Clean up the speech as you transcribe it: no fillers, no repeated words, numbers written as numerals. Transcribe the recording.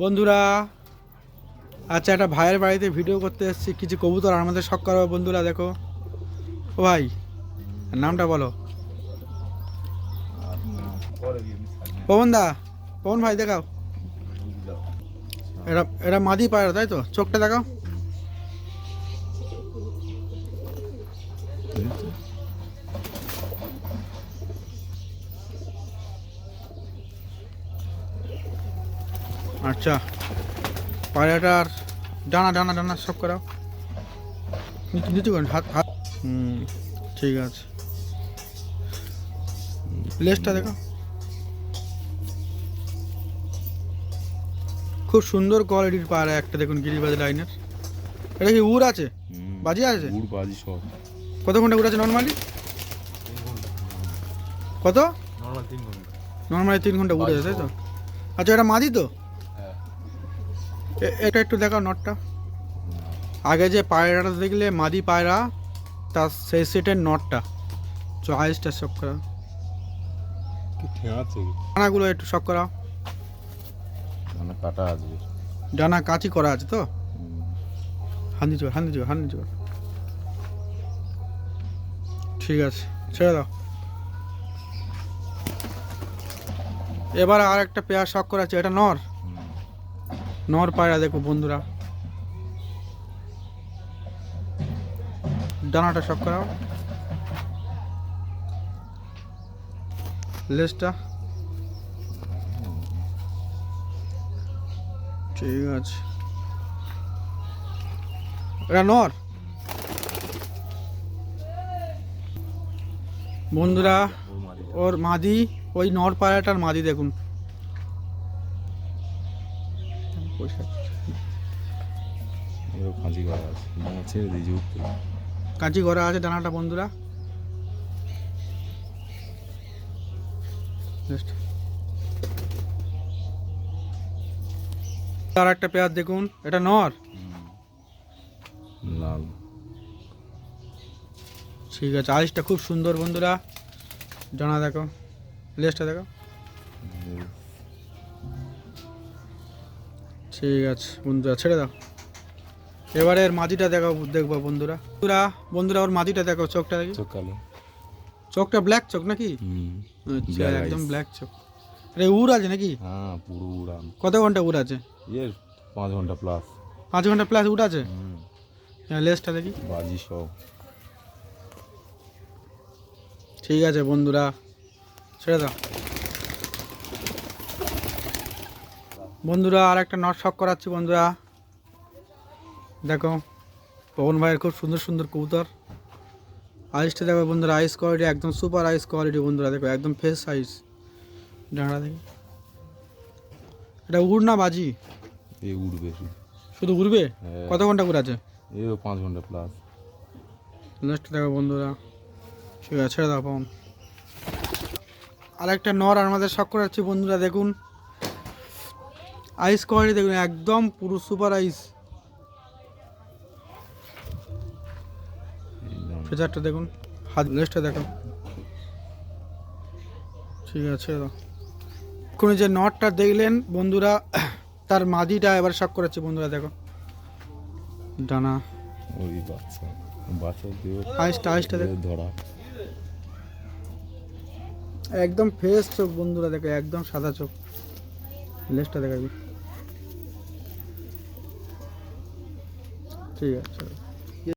বন্ধুরা, আচ্ছা একটা ভাইয়ের বাড়িতে ভিডিও করতে এসেছি, কিছু কবুতর আমাদের শখ করা বন্ধুরা। দেখো ও ভাই, নামটা বলো। পবন দা, পবন ভাই দেখাও। এটা এটা মাদি পায়রা তাই তো? চোখটা দেখাও। আচ্ছা, পায়রাটার ডানা ডানা ডানা সব করাও। নিচু করেন, হাত হাত। ঠিক আছে। লেজটা দেখো, খুব সুন্দর কোয়ালিটির পায়রা একটা। দেখুন গিরিবাজ লাইনের। এটা কি উড় আছে, বাজি আছে? উড় বাজি সব। কত ঘন্টা উড় আছে নর্মালি? কত? নর্মালি 3 ঘন্টা উড়ে আছে তাই তো? আচ্ছা, এটা মাদি তো? এটা একটু দেখাও নটটা। আগে যে পায়রাটা দেখলে মাদি পায়রা, তার সেই সেটের নটটা চয়েসটা সব করা। ডানাগুলো একটু সব করাও। মানে কাটা আছে, ডানা কাঁচি করা আছে তো? হান্দি চোর হান্দি চোর হান্দি চোর। ঠিক আছে, ছেড়ে দাও। এবার আর একটা পেয়ার শখ করা আছে। এটা নর, নর পায়রা। দেখো বন্ধুরা, ডানাটা শখ করাও, লেজটা। ঠিক আছে, এটা নর বন্ধুরা। ওর মাদি, ওই নর পায়রাটার মাদি দেখুন। কাঁচি করা আছে, ছেড়ে দিয়েছি উঠতে। কাঁচি করা আছে ডানাটা বন্ধুরা। আর একটা পেয়ার দেখুন, এটা নর, লাল। ঠিক আছে, আইসটা খুব সুন্দর বন্ধুরা। ডানা দেখো, লেজটা দেখো। ঠিক আছে বন্ধুরা, ছেড়ে দাও। এবারে এর মাদিটা দেখো, দেখবো বন্ধুরা। বন্ধুরা বন্ধুরা, ওর মাদিটা দেখো, চোখটা দেখি। চোখ কালো, চোখটা ব্ল্যাক চোখ নাকি? আচ্ছা, Black একদম eyes. ব্ল্যাক চোখ। এটা উড় আছে নাকি? হ্যাঁ পুরো উড়ান। কত ঘন্টা উড় আছে? 5 ঘন্টা প্লাস। 5 ঘন্টা প্লাস উড় আছে। হ্যাঁ, লেজটা দেখি। বাজি সব। ঠিক আছে বন্ধুরা, ছেড়ে দাও। বন্ধুরা, আর একটা নট শখ করাচ্ছি বন্ধুরা। দেখো পবন ভাইয়ের খুব সুন্দর সুন্দর কবুতর। আইসটা দেখো বন্ধুরা, আইস কোয়ালিটি একদম সুপার আইস কোয়ালিটি বন্ধুরা। দেখো একদম ফ্রেশ আইস। ডাঁড়া দেখি। এটা উড় না বাজি? এ উড়বে শুধু উড়বে? হ্যাঁ। কত ঘন্টা উড় আছে? 5 ঘন্টা প্লাস। নেক্সট দেখো বন্ধুরা। ঠিক আছে, ছেড়ে দাও পবন। আর একটা নর আমাদের শখ করাচ্ছি বন্ধুরা। দেখুন আইস কোয়ালিটি দেখুন, একদম পুরো সুপার আইস। ফিচারটা দেখুন, হাত লেজটা দেখো। ঠিক আছে, ছেড়ে দাও। এখন যে নটটা দেখলেন বন্ধুরা, তার মাদিটা এবার শখ করাচ্ছি বন্ধুরা। দেখো ডানা, ওই বাচ্চা বাচ্চা দিয়ে আইসটা আইসটা দেখো, ধরা। একদম ফ্রেশ চোখ বন্ধুরা। দেখো একদম সাদা চোখ। লেজটা দেখাবি। ঠিক আছে।